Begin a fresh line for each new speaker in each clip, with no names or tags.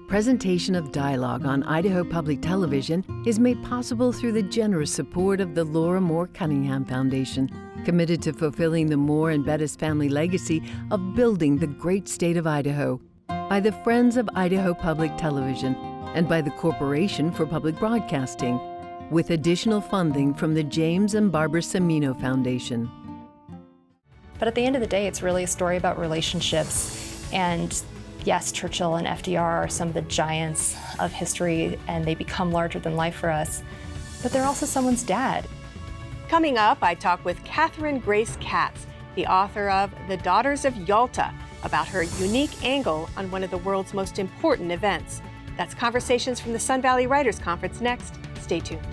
Presentation of dialogue on Idaho Public Television is made possible through the generous support of the Laura Moore Cunningham Foundation, committed to fulfilling the Moore and Bettis family legacy of building the great state of Idaho, by the Friends of Idaho Public Television, and by the Corporation for Public Broadcasting, with additional funding from the James and Barbara Semino Foundation.
But at the end of the day, it's really a story about relationships. And yes, Churchill and FDR are some of the giants of history, and they become larger than life for us. But they're also someone's dad.
Coming up, I talk with Katherine Grace Katz, the author of The Daughters of Yalta, about her unique angle on one of the world's most important events. That's Conversations from the Sun Valley Writers Conference next. Stay tuned.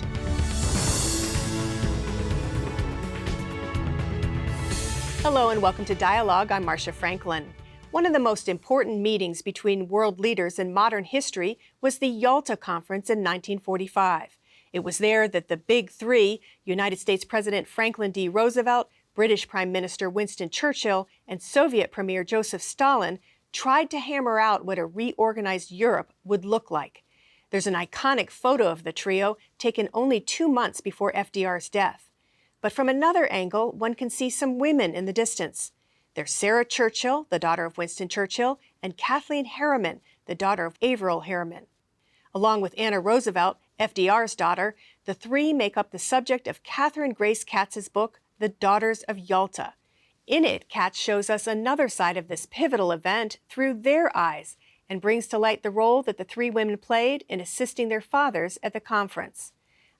Hello and welcome to Dialogue. I'm Marcia Franklin. One of the most important meetings between world leaders in modern history was the Yalta Conference in 1945. It was there that the Big Three, United States President Franklin D. Roosevelt, British Prime Minister Winston Churchill, and Soviet Premier Joseph Stalin, tried to hammer out what a reorganized Europe would look like. There's an iconic photo of the trio taken only 2 months before FDR's death. But from another angle, one can see some women in the distance. There's Sarah Churchill, the daughter of Winston Churchill, and Kathleen Harriman, the daughter of Averell Harriman. Along with Anna Roosevelt, FDR's daughter, the three make up the subject of Katherine Grace Katz's book, The Daughters of Yalta. In it, Katz shows us another side of this pivotal event through their eyes and brings to light the role that the three women played in assisting their fathers at the conference.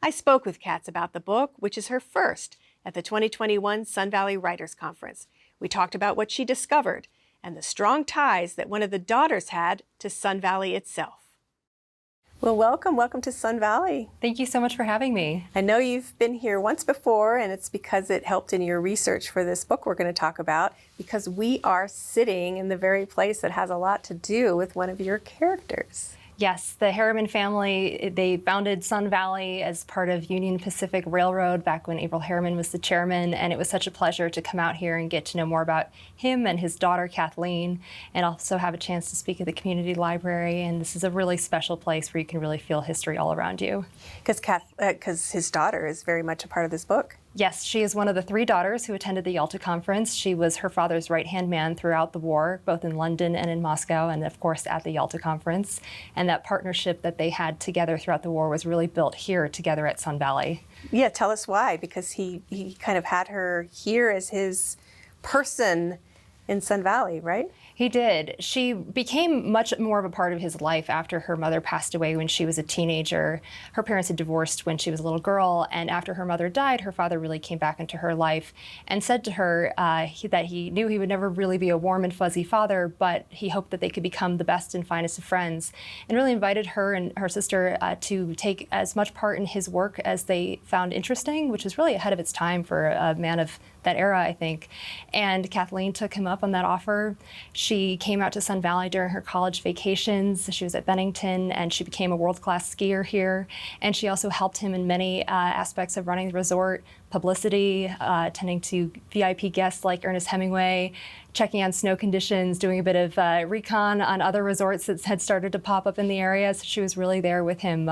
I spoke with Katz about the book, which is her first at the 2021 Sun Valley Writers Conference. We talked about what she discovered and the strong ties that one of the daughters had to Sun Valley itself. Well, welcome to Sun Valley.
Thank you so much for having me.
I know you've been here once before, and it's because it helped in your research for this book we're going to talk about, because we are sitting in the very place that has a lot to do with one of your characters.
Yes, the Harriman family, they founded Sun Valley as part of Union Pacific Railroad back when Averell Harriman was the chairman, and it was such a pleasure to come out here and get to know more about him and his daughter Kathleen, and also have a chance to speak at the community library. And this is a really special place where you can really feel history all around you.
Because his daughter is very much a part of this book.
Yes, she is one of the three daughters who attended the Yalta Conference. She was her father's right-hand man throughout the war, both in London and in Moscow, and of course at the Yalta Conference. And that partnership that they had together throughout the war was really built here together at Sun Valley.
Yeah, tell us why, because he kind of had her here as his person in Sun Valley, right?
He did. She became much more of a part of his life after her mother passed away when she was a teenager. Her parents had divorced when she was a little girl, and after her mother died, her father really came back into her life and said to her that he knew he would never really be a warm and fuzzy father, but he hoped that they could become the best and finest of friends, and really invited her and her sister to take as much part in his work as they found interesting, which was really ahead of its time for a man of that era, I think. And Kathleen took him up on that offer. She came out to Sun Valley during her college vacations. She was at Bennington, and she became a world-class skier here. And she also helped him in many aspects of running the resort, publicity, attending to VIP guests like Ernest Hemingway, checking on snow conditions, doing a bit of recon on other resorts that had started to pop up in the area. So she was really there with him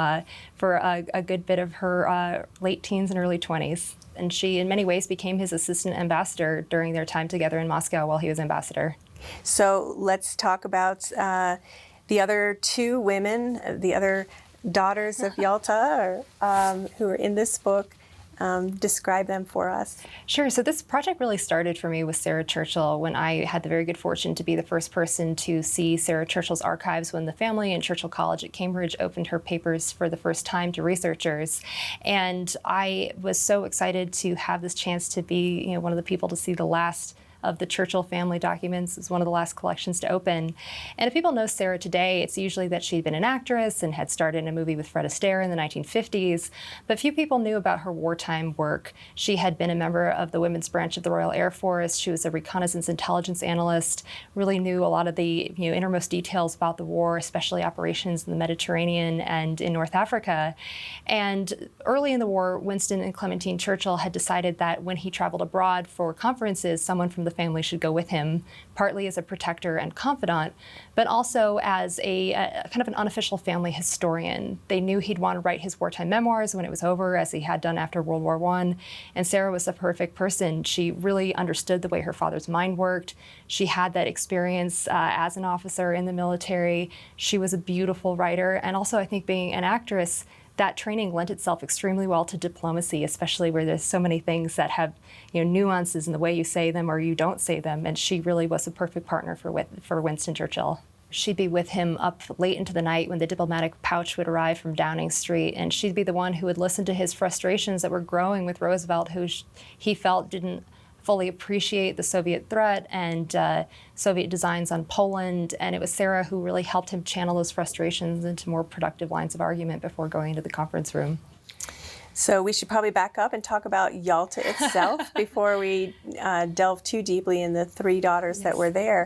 for a good bit of her late teens and early 20s. And she, in many ways, became his assistant ambassador during their time together in Moscow while he was ambassador.
So let's talk about the other two women, the other daughters of Yalta, who are in this book. Describe them for us.
Sure. So this project really started for me with Sarah Churchill when I had the very good fortune to be the first person to see Sarah Churchill's archives when the family in Churchill College at Cambridge opened her papers for the first time to researchers. And I was so excited to have this chance to be, one of the people to see the last of the Churchill family documents. It's one of the last collections to open. And if people know Sarah today, it's usually that she'd been an actress and had starred in a movie with Fred Astaire in the 1950s, but few people knew about her wartime work. She had been a member of the women's branch of the Royal Air Force. She was a reconnaissance intelligence analyst, really knew a lot of the innermost details about the war, especially operations in the Mediterranean and in North Africa. And early in the war, Winston and Clementine Churchill had decided that when he traveled abroad for conferences, someone from the family should go with him, partly as a protector and confidant, but also as a kind of an unofficial family historian. They knew he'd want to write his wartime memoirs when it was over, as he had done after World War I. And Sarah was the perfect person. She really understood the way her father's mind worked. She had that experience as an officer in the military. She was a beautiful writer. And also, I think being an actress, that training lent itself extremely well to diplomacy, especially where there's so many things that have, nuances in the way you say them or you don't say them. And she really was a perfect partner for Winston Churchill. She'd be with him up late into the night when the diplomatic pouch would arrive from Downing Street, and she'd be the one who would listen to his frustrations that were growing with Roosevelt, who he felt didn't fully appreciate the Soviet threat and Soviet designs on Poland. And it was Sarah who really helped him channel those frustrations into more productive lines of argument before going into the conference room.
So we should probably back up and talk about Yalta itself before we delve too deeply in the three daughters that were there.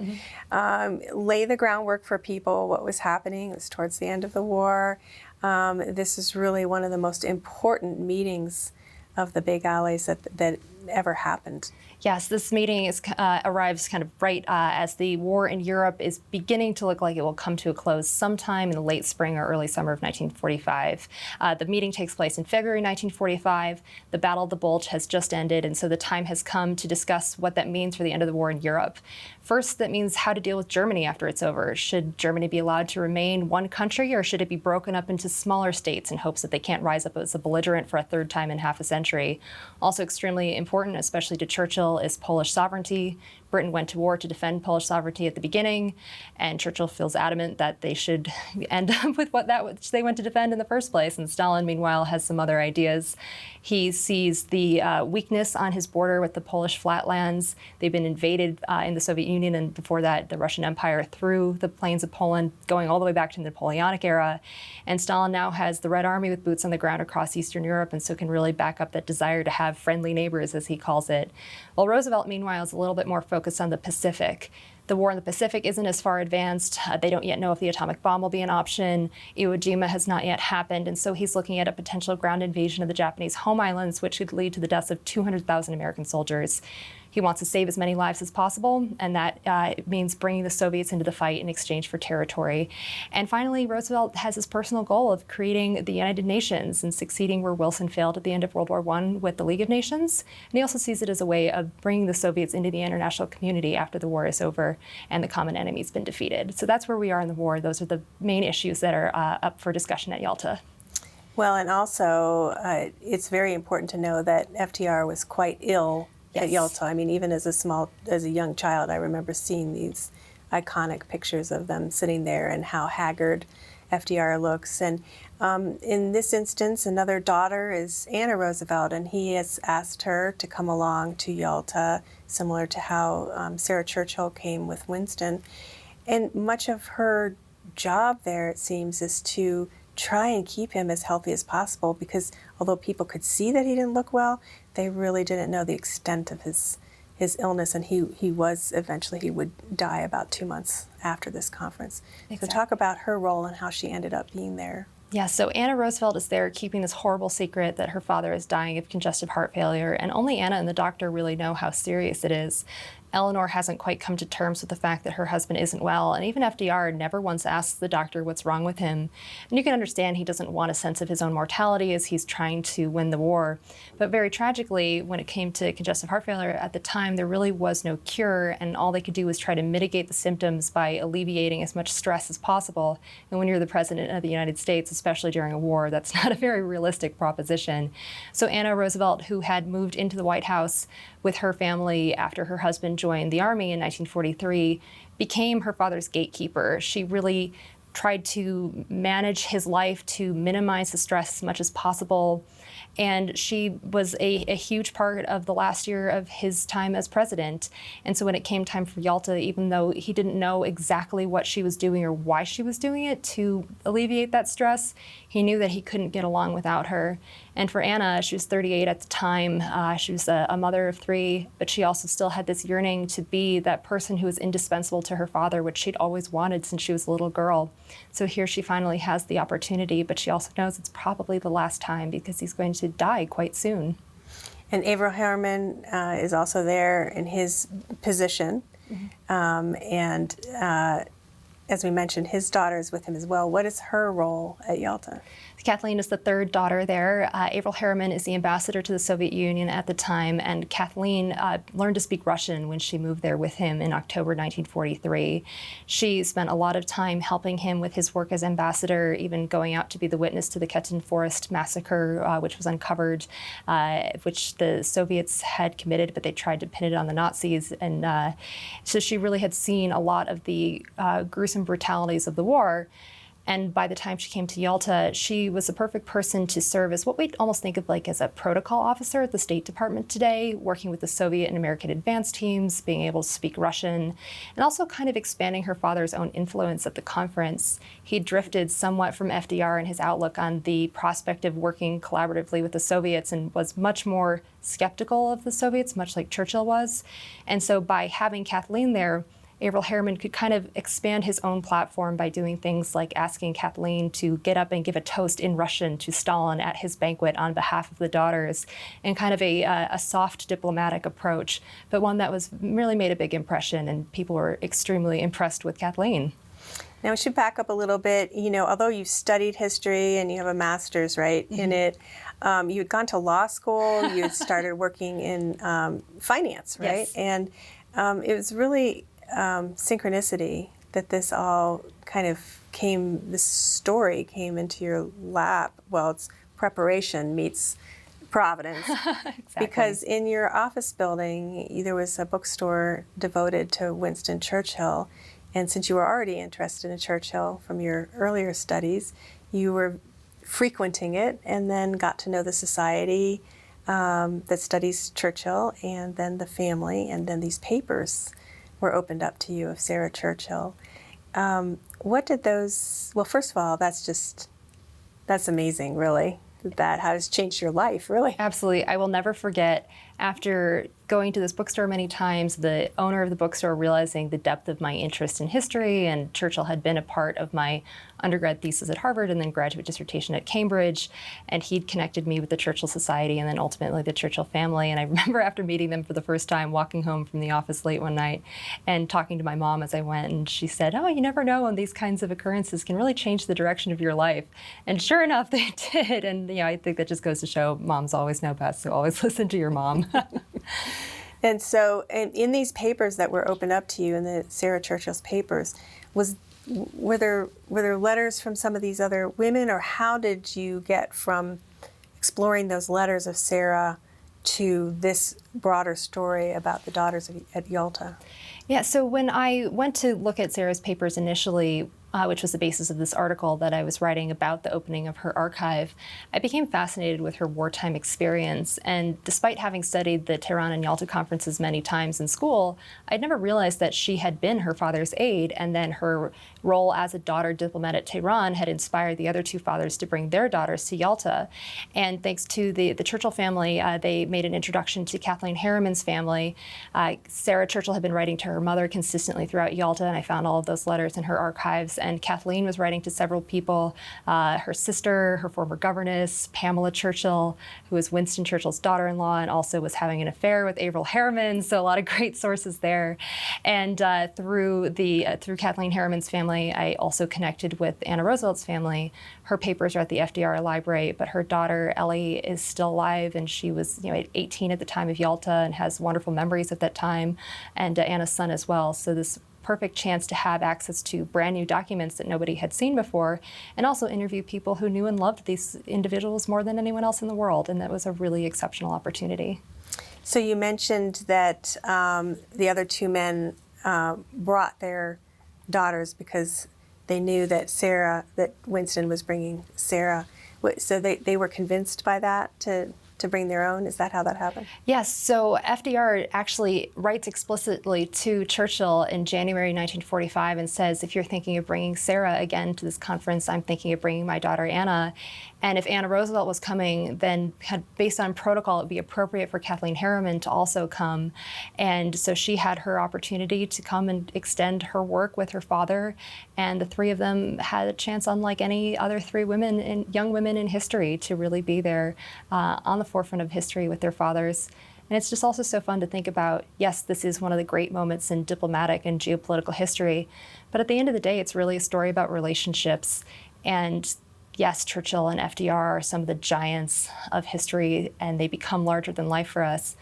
Lay the groundwork for people, what was happening. It was towards the end of the war. This is really one of the most important meetings of the big allies that ever happened.
Yes, this meeting arrives kind of right as the war in Europe is beginning to look like it will come to a close sometime in the late spring or early summer of 1945. The meeting takes place in February 1945. The Battle of the Bulge has just ended, and so the time has come to discuss what that means for the end of the war in Europe. First, that means how to deal with Germany after it's over. Should Germany be allowed to remain one country, or should it be broken up into smaller states in hopes that they can't rise up as a belligerent for a third time in half a century? Also extremely important, especially to Churchill, is Polish sovereignty. Britain went to war to defend Polish sovereignty at the beginning, and Churchill feels adamant that they should end up with which they went to defend in the first place. And Stalin, meanwhile, has some other ideas. He sees the weakness on his border with the Polish flatlands. They've been invaded in the Soviet Union, and before that, the Russian Empire through the plains of Poland, going all the way back to the Napoleonic era. And Stalin now has the Red Army with boots on the ground across Eastern Europe, and so can really back up that desire to have friendly neighbors, as he calls it. Well, Roosevelt, meanwhile, is a little bit more focused on the Pacific. The war in the Pacific isn't as far advanced. They don't yet know if the atomic bomb will be an option. Iwo Jima has not yet happened, and so he's looking at a potential ground invasion of the Japanese home islands, which could lead to the deaths of 200,000 American soldiers. He wants to save as many lives as possible, and that means bringing the Soviets into the fight in exchange for territory. And finally, Roosevelt has his personal goal of creating the United Nations and succeeding where Wilson failed at the end of World War I with the League of Nations. And he also sees it as a way of bringing the Soviets into the international community after the war is over and the common enemy's been defeated. So that's where we are in the war. Those are the main issues that are up for discussion at Yalta.
Well, and also it's very important to know that FDR was quite ill at Yalta. I mean, even as a young child, I remember seeing these iconic pictures of them sitting there and how haggard FDR looks. And in this instance, another daughter is Anna Roosevelt, and he has asked her to come along to Yalta, similar to how Sarah Churchill came with Winston. And much of her job there, it seems, is to try and keep him as healthy as possible, because although people could see that he didn't look well, they really didn't know the extent of his illness, and he would die about 2 months after this conference. Exactly. So talk about her role and how she ended up being there.
Yeah, so Anna Roosevelt is there keeping this horrible secret that her father is dying of congestive heart failure, and only Anna and the doctor really know how serious it is. Eleanor hasn't quite come to terms with the fact that her husband isn't well, and even FDR never once asks the doctor what's wrong with him. And you can understand he doesn't want a sense of his own mortality as he's trying to win the war. But very tragically, when it came to congestive heart failure at the time, there really was no cure, and all they could do was try to mitigate the symptoms by alleviating as much stress as possible. And when you're the president of the United States, especially during a war, that's not a very realistic proposition. So Anna Roosevelt, who had moved into the White House with her family after her husband joined the Army in 1943, became her father's gatekeeper. She really tried to manage his life to minimize the stress as much as possible. And she was a huge part of the last year of his time as president. And so when it came time for Yalta, even though he didn't know exactly what she was doing or why she was doing it to alleviate that stress, he knew that he couldn't get along without her. And for Anna, she was 38 at the time. She was a mother of 3, but she also still had this yearning to be that person who was indispensable to her father, which she'd always wanted since she was a little girl. So here she finally has the opportunity, but she also knows it's probably the last time because he's going to die quite soon.
And Averell Harriman is also there in his position. And as we mentioned, his daughter is with him as well. What is her role at Yalta?
Kathleen is the third daughter there. Averell Harriman is the ambassador to the Soviet Union at the time, and Kathleen learned to speak Russian when she moved there with him in October 1943. She spent a lot of time helping him with his work as ambassador, even going out to be the witness to the Katyn Forest massacre, which was uncovered, which the Soviets had committed, but they tried to pin it on the Nazis. And so she really had seen a lot of the gruesome brutalities of the war. And by the time she came to Yalta, she was the perfect person to serve as what we almost think of like as a protocol officer at the State Department today, working with the Soviet and American advance teams, being able to speak Russian, and also kind of expanding her father's own influence at the conference. He drifted somewhat from FDR and his outlook on the prospect of working collaboratively with the Soviets and was much more skeptical of the Soviets, much like Churchill was. And so by having Kathleen there, Averell Harriman could kind of expand his own platform by doing things like asking Kathleen to get up and give a toast in Russian to Stalin at his banquet on behalf of the daughters, and kind of a soft diplomatic approach, but one that was really made a big impression, and people were extremely impressed with Kathleen.
Now we should back up a little bit. You know, although you've studied history and you have a master's, right, in it, you had gone to law school, you had started working in finance, right?
Yes.
And it was really synchronicity that this all kind of this story came into your lap. Well, it's preparation meets providence.
Exactly.
Because in your office building, there was a bookstore devoted to Winston Churchill. And since you were already interested in Churchill from your earlier studies, you were frequenting it and then got to know the society that studies Churchill, and then the family, and then these papers were opened up to you of Sarah Churchill. What did those, well, first of all, that's amazing, really, that has changed your life, really.
Absolutely. I will never forget, after going to this bookstore many times, the owner of the bookstore realizing the depth of my interest in history, and Churchill had been a part of my undergrad thesis at Harvard and then graduate dissertation at Cambridge, and he'd connected me with the Churchill Society and then ultimately the Churchill family. And I remember after meeting them for the first time, walking home from the office late one night and talking to my mom as I went, and she said, "Oh, you never know when these kinds of occurrences can really change the direction of your life." And sure enough, they did. And I think that just goes to show moms always know best, so always listen to your mom.
And so, in these papers that were opened up to you, in the Sarah Churchill's papers, were there letters from some of these other women, or how did you get from exploring those letters of Sarah to this broader story about the daughters at Yalta?
Yeah, so when I went to look at Sarah's papers initially, which was the basis of this article that I was writing about the opening of her archive, I became fascinated with her wartime experience. And despite having studied the Tehran and Yalta conferences many times in school, I'd never realized that she had been her father's aide, and then her role as a daughter diplomat at Tehran had inspired the other two fathers to bring their daughters to Yalta. And thanks to the Churchill family, they made an introduction to Kathleen Harriman's family. Sarah Churchill had been writing to her mother consistently throughout Yalta, and I found all of those letters in her archives. And Kathleen was writing to several people, her sister, her former governess, Pamela Churchill, who was Winston Churchill's daughter-in-law and also was having an affair with Averell Harriman, so a lot of great sources there. And through Kathleen Harriman's family, I also connected with Anna Roosevelt's family. Her papers are at the FDR library, but her daughter, Ellie, is still alive, and she was 18 at the time of Yalta and has wonderful memories of that time, and Anna's son as well. So this perfect chance to have access to brand new documents that nobody had seen before, and also interview people who knew and loved these individuals more than anyone else in the world, and that was a really exceptional opportunity.
So you mentioned that the other two men brought their daughters because they knew that Winston was bringing Sarah. So they were convinced by that to bring their own? Is that how that happened?
Yes, so FDR actually writes explicitly to Churchill in January 1945 and says, if you're thinking of bringing Sarah again to this conference, I'm thinking of bringing my daughter Anna. And if Anna Roosevelt was coming, then based on protocol, it would be appropriate for Kathleen Harriman to also come. And so she had her opportunity to come and extend her work with her father. And the three of them had a chance, unlike any other three young women in history, to really be there on the forefront of history with their fathers. And it's just also so fun to think about, yes, this is one of the great moments in diplomatic and geopolitical history, but at the end of the day, it's really a story about relationships. And yes, Churchill and FDR are some of the giants of history, and they become larger than life for us.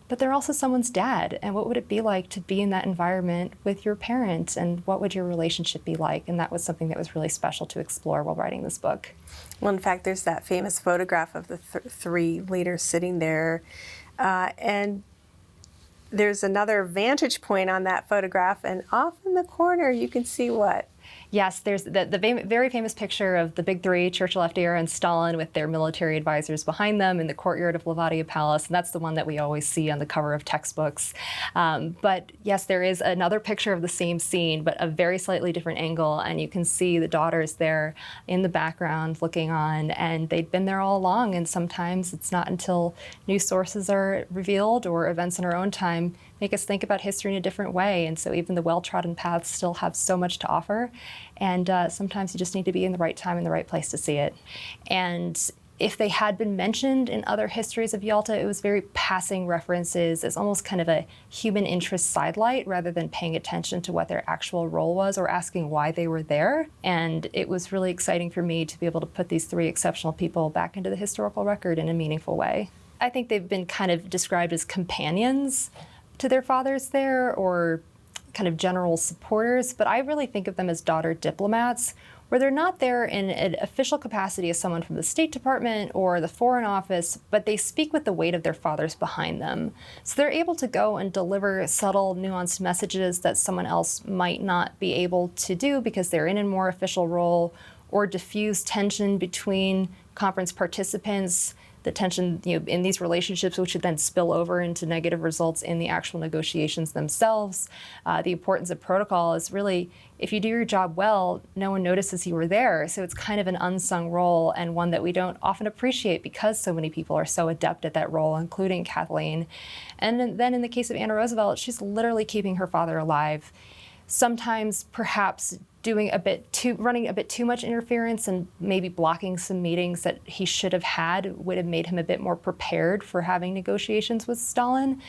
But they're also someone's dad. And what would it be like to be in that environment with your parent? And what would your relationship be like? And that was something that was really special to explore while writing this book.
Well, in fact, there's that famous photograph of the three leaders sitting there. And there's another vantage point on that photograph. And off in the corner, you can see what?
Yes, there's the very famous picture of the big three, Churchill, FDR, and Stalin, with their military advisors behind them in the courtyard of Levadia Palace, and that's the one that we always see on the cover of textbooks. But yes, there is another picture of the same scene, but a very slightly different angle, and you can see the daughters there in the background looking on, and they'd been there all along, and sometimes it's not until new sources are revealed or events in our own time make us think about history in a different way. And so even the well-trodden paths still have so much to offer. And sometimes you just need to be in the right time in the right place to see it. And if they had been mentioned in other histories of Yalta, it was very passing references as almost kind of a human interest sidelight rather than paying attention to what their actual role was or asking why they were there. And it was really exciting for me to be able to put these three exceptional people back into the historical record in a meaningful way. I think they've been kind of described as companions to their fathers there, or kind of general supporters, but I really think of them as daughter diplomats, where they're not there in an official capacity as someone from the State Department or the Foreign Office, but they speak with the weight of their fathers behind them. So they're able to go and deliver subtle, nuanced messages that someone else might not be able to do because they're in a more official role, or diffuse tension between conference participants, the tension in these relationships, which would then spill over into negative results in the actual negotiations themselves. The importance of protocol is really, if you do your job well, no one notices you were there. So it's kind of an unsung role, and one that we don't often appreciate because so many people are so adept at that role, including Kathleen. And then in the case of Anna Roosevelt, she's literally keeping her father alive. Sometimes perhaps running a bit too much interference and maybe blocking some meetings that he should have had would have made him a bit more prepared for having negotiations with Stalin.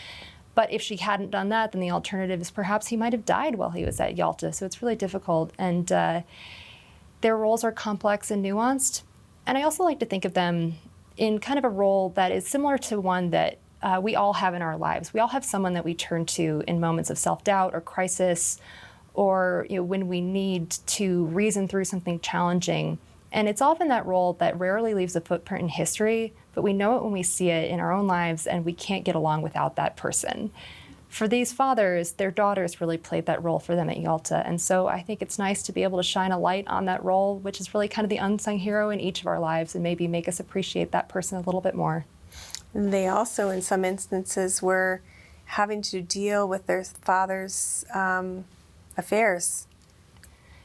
But if she hadn't done that, then the alternative is perhaps he might have died while he was at Yalta. So it's really difficult. And their roles are complex and nuanced. And I also like to think of them in kind of a role that is similar to one that we all have in our lives. We all have someone that we turn to in moments of self-doubt or crisis, or when we need to reason through something challenging. And it's often that role that rarely leaves a footprint in history, but we know it when we see it in our own lives, and we can't get along without that person. For these fathers, their daughters really played that role for them at Yalta. And so I think it's nice to be able to shine a light on that role, which is really kind of the unsung hero in each of our lives, and maybe make us appreciate that person a little bit more.
They also, in some instances, were having to deal with their father's affairs.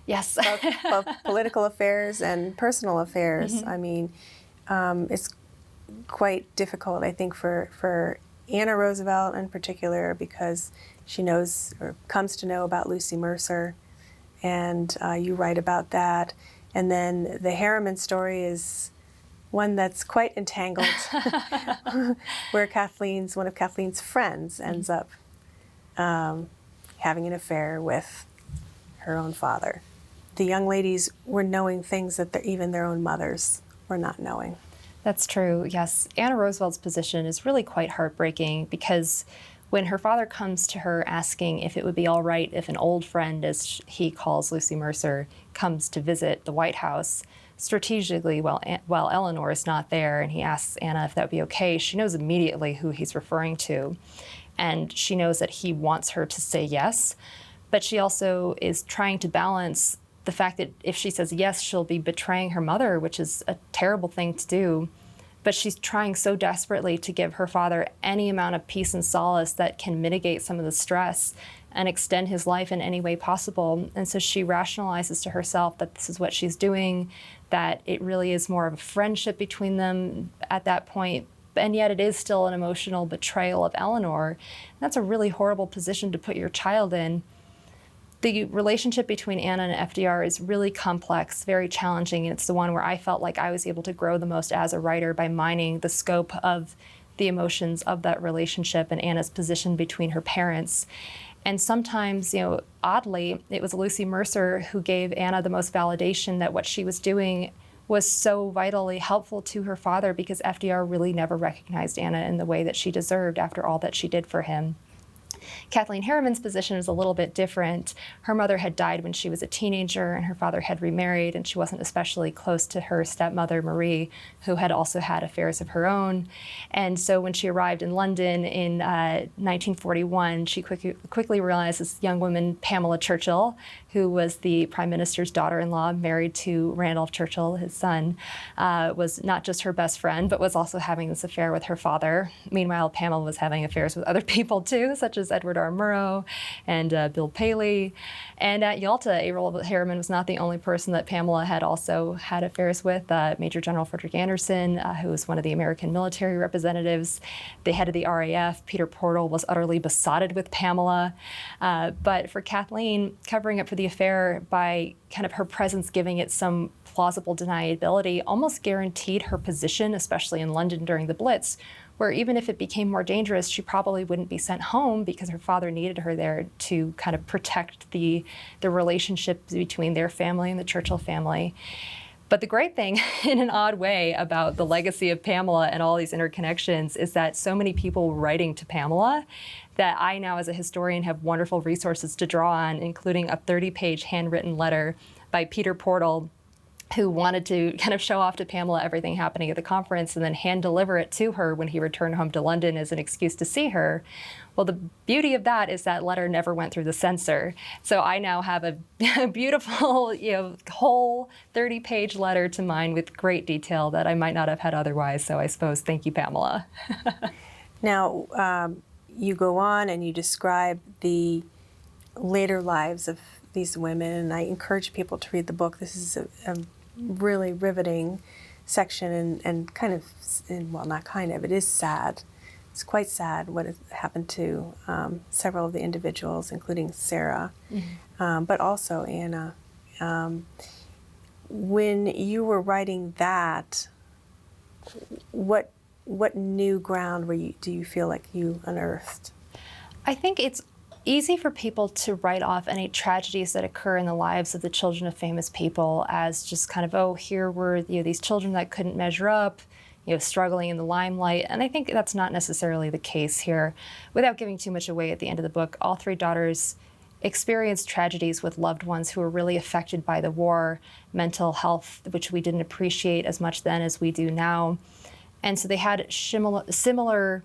Yes.
both political affairs and personal affairs.
Mm-hmm.
I mean, it's quite difficult, I think, for Anna Roosevelt in particular, because she knows or comes to know about Lucy Mercer, and you write about that. And then the Harriman story is one that's quite entangled, where one of Kathleen's friends ends up having an affair with her own father. The young ladies were knowing things that even their own mothers were not knowing.
That's true, yes. Anna Roosevelt's position is really quite heartbreaking, because when her father comes to her asking if it would be all right if an old friend, as he calls Lucy Mercer, comes to visit the White House, strategically, while Eleanor is not there, and he asks Anna if that would be okay, she knows immediately who he's referring to. And she knows that he wants her to say yes, but she also is trying to balance the fact that if she says yes, she'll be betraying her mother, which is a terrible thing to do. But she's trying so desperately to give her father any amount of peace and solace that can mitigate some of the stress and extend his life in any way possible. And so she rationalizes to herself that this is what she's doing, that it really is more of a friendship between them at that point. And yet it is still an emotional betrayal of Eleanor. And that's a really horrible position to put your child in. The relationship between Anna and FDR is really complex, very challenging, and it's the one where I felt like I was able to grow the most as a writer by mining the scope of the emotions of that relationship and Anna's position between her parents. And sometimes, oddly, it was Lucy Mercer who gave Anna the most validation that what she was doing was so vitally helpful to her father, because FDR really never recognized Anna in the way that she deserved after all that she did for him. Kathleen Harriman's position is a little bit different. Her mother had died when she was a teenager, and her father had remarried, and she wasn't especially close to her stepmother, Marie, who had also had affairs of her own. And so when she arrived in London in 1941, she quickly realized this young woman, Pamela Churchill, who was the Prime Minister's daughter-in-law, married to Randolph Churchill, his son, was not just her best friend, but was also having this affair with her father. Meanwhile, Pamela was having affairs with other people too, such as Edward R. Murrow and Bill Paley. And at Yalta, Averil Harriman was not the only person that Pamela had also had affairs with. Major General Frederick Anderson, who was one of the American military representatives, the head of the RAF, Peter Portal, was utterly besotted with Pamela. But for Kathleen, covering up for the affair by kind of her presence giving it some plausible deniability almost guaranteed her position, especially in London during the Blitz, where even if it became more dangerous, she probably wouldn't be sent home because her father needed her there to kind of protect the relationship between their family and the Churchill family. But the great thing, in an odd way, about the legacy of Pamela and all these interconnections is that so many people were writing to Pamela that I now, as a historian, have wonderful resources to draw on, including a 30-page handwritten letter by Peter Portal, who wanted to kind of show off to Pamela everything happening at the conference and then hand deliver it to her when he returned home to London as an excuse to see her. Well, the beauty of that is that letter never went through the censor. So I now have a beautiful, whole 30-page letter to mine with great detail that I might not have had otherwise. So I suppose, thank you, Pamela.
Now, you go on and you describe the later lives of these women, and I encourage people to read the book. This is a really riveting section and kind of, well, not kind of, it is sad. It's quite sad what has happened to several of the individuals, including Sarah, but also Anna. When you were writing that, what new ground do you feel like you unearthed?
I think it's easy for people to write off any tragedies that occur in the lives of the children of famous people as just kind of, oh, here were these children that couldn't measure up, struggling in the limelight. And I think that's not necessarily the case here. Without giving too much away at the end of the book, all three daughters experienced tragedies with loved ones who were really affected by the war, mental health, which we didn't appreciate as much then as we do now. And so they had similar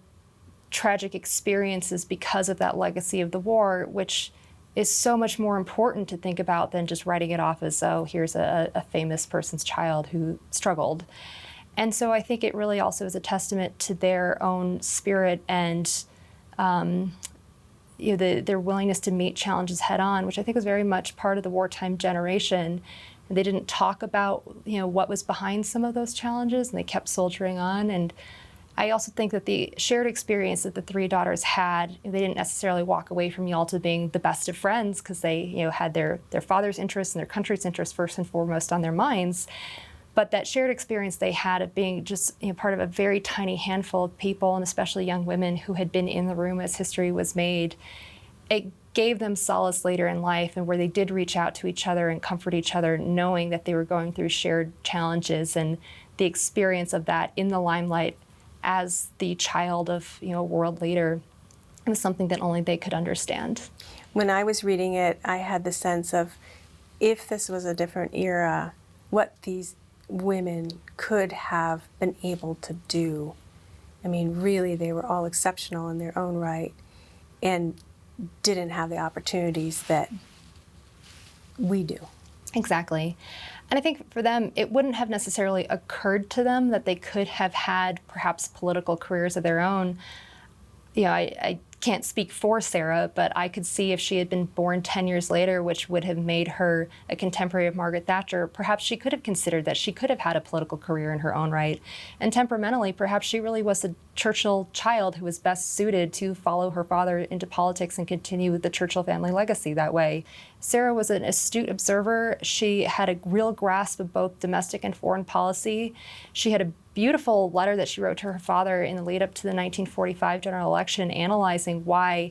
tragic experiences because of that legacy of the war, which is so much more important to think about than just writing it off as, oh, here's a famous person's child who struggled. And so I think it really also is a testament to their own spirit and their willingness to meet challenges head on, which I think was very much part of the wartime generation. And they didn't talk about what was behind some of those challenges, and they kept soldiering on. And I also think that the shared experience that the three daughters had, they didn't necessarily walk away from Yalta being the best of friends because they had their father's interests and their country's interests first and foremost on their minds. But that shared experience they had of being just part of a very tiny handful of people, and especially young women who had been in the room as history was made, it gave them solace later in life, and where they did reach out to each other and comfort each other, knowing that they were going through shared challenges, and the experience of that in the limelight as the child of a world leader was something that only they could understand.
When I was reading it, I had the sense of, if this was a different era, what these women could have been able to do. I mean, really, they were all exceptional in their own right and didn't have the opportunities that we do.
Exactly. And I think for them, it wouldn't have necessarily occurred to them that they could have had perhaps political careers of their own. I can't speak for Sarah, but I could see if she had been born 10 years later, which would have made her a contemporary of Margaret Thatcher, perhaps she could have considered that she could have had a political career in her own right. And temperamentally, perhaps she really was a Churchill child who was best suited to follow her father into politics and continue the Churchill family legacy that way. Sarah was an astute observer. She had a real grasp of both domestic and foreign policy. She had a beautiful letter that she wrote to her father in the lead up to the 1945 general election, analyzing why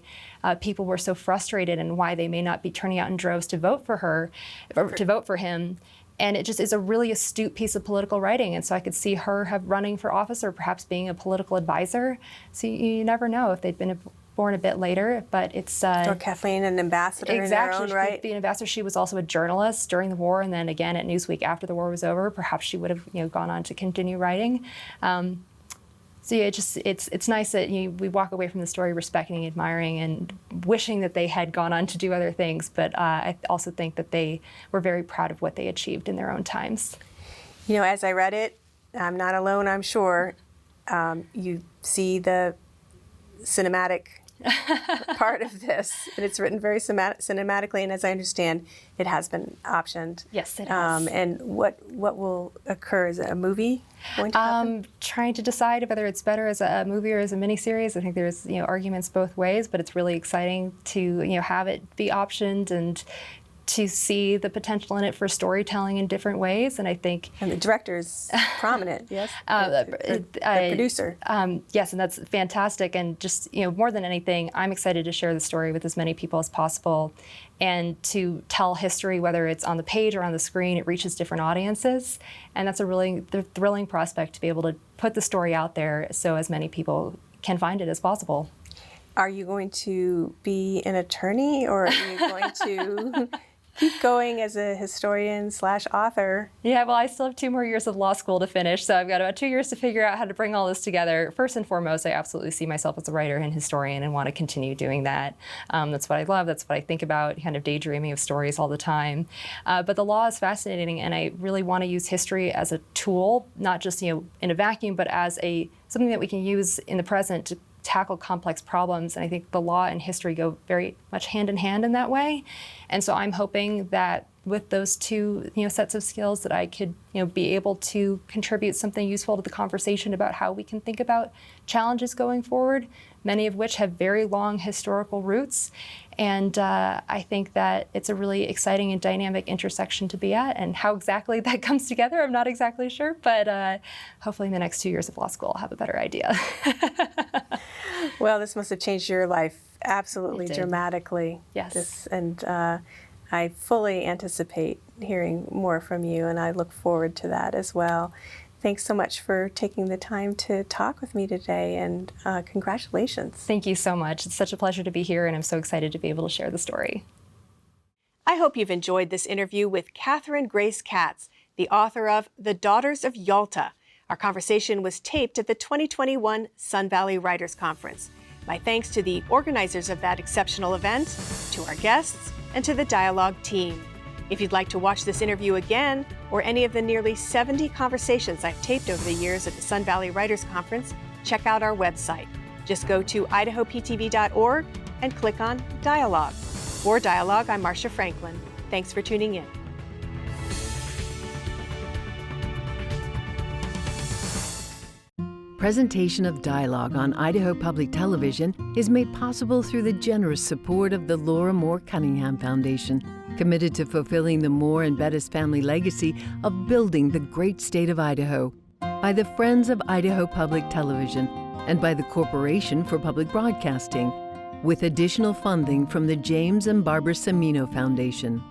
people were so frustrated and why they may not be turning out in droves to vote for her, or to vote for him. And it just is a really astute piece of political writing. And so I could see her running for office or perhaps being a political advisor. So you never know if they'd been born a bit later, but it's...
or Kathleen, an ambassador
exactly,
in her own
she
right.
could be an ambassador. She was also a journalist during the war, and then again at Newsweek after the war was over. Perhaps she would have gone on to continue writing. So yeah, it's nice that we walk away from the story respecting, admiring, and wishing that they had gone on to do other things. But I also think that they were very proud of what they achieved in their own times.
As I read it, I'm not alone, I'm sure. You see the cinematic part of this, and it's written very cinematically, and as I understand, it has been optioned.
Yes, it has.
And what will occur? Is it a movie going to happen?
Trying to decide whether it's better as a movie or as a miniseries. I think there's arguments both ways, but it's really exciting to have it be optioned and to see the potential in it for storytelling in different ways. And I think...
And the director's prominent, yes? The producer.
Yes, and that's fantastic. And just, more than anything, I'm excited to share the story with as many people as possible and to tell history, whether it's on the page or on the screen. It reaches different audiences. And that's a really thrilling prospect to be able to put the story out there so as many people can find it as possible.
Are you going to be an attorney, or are you going to... keep going as a historian/author?
Yeah, well, I still have 2 more years of law school to finish, so I've got about 2 years to figure out how to bring all this together. First and foremost, I absolutely see myself as a writer and historian and want to continue doing that. That's what I love. That's what I think about, kind of daydreaming of stories all the time. But the law is fascinating, and I really want to use history as a tool, not just in a vacuum, but as something that we can use in the present to tackle complex problems. And I think the law and history go very much hand in hand in that way. And so I'm hoping that with those two sets of skills that I could be able to contribute something useful to the conversation about how we can think about challenges going forward, many of which have very long historical roots. And I think that it's a really exciting and dynamic intersection to be at. And how exactly that comes together, I'm not exactly sure, but hopefully in the next 2 years of law school, I'll have a better idea.
Well, this must have changed your life absolutely dramatically.
Yes.
I fully anticipate hearing more from you, and I look forward to that as well. Thanks so much for taking the time to talk with me today, and congratulations.
Thank you so much. It's such a pleasure to be here, and I'm so excited to be able to share the story.
I hope you've enjoyed this interview with Katherine Grace Katz, the author of The Daughters of Yalta. Our conversation was taped at the 2021 Sun Valley Writers Conference. My thanks to the organizers of that exceptional event, to our guests, and to the Dialogue team. If you'd like to watch this interview again, or any of the nearly 70 conversations I've taped over the years at the Sun Valley Writers Conference, check out our website. Just go to idahoptv.org and click on Dialogue. For Dialogue, I'm Marcia Franklin. Thanks for tuning in.
Presentation of Dialogue on Idaho Public Television is made possible through the generous support of the Laura Moore Cunningham Foundation, committed to fulfilling the Moore and Bettis family legacy of building the great state of Idaho, by the Friends of Idaho Public Television, and by the Corporation for Public Broadcasting, with additional funding from the James and Barbara Semino Foundation.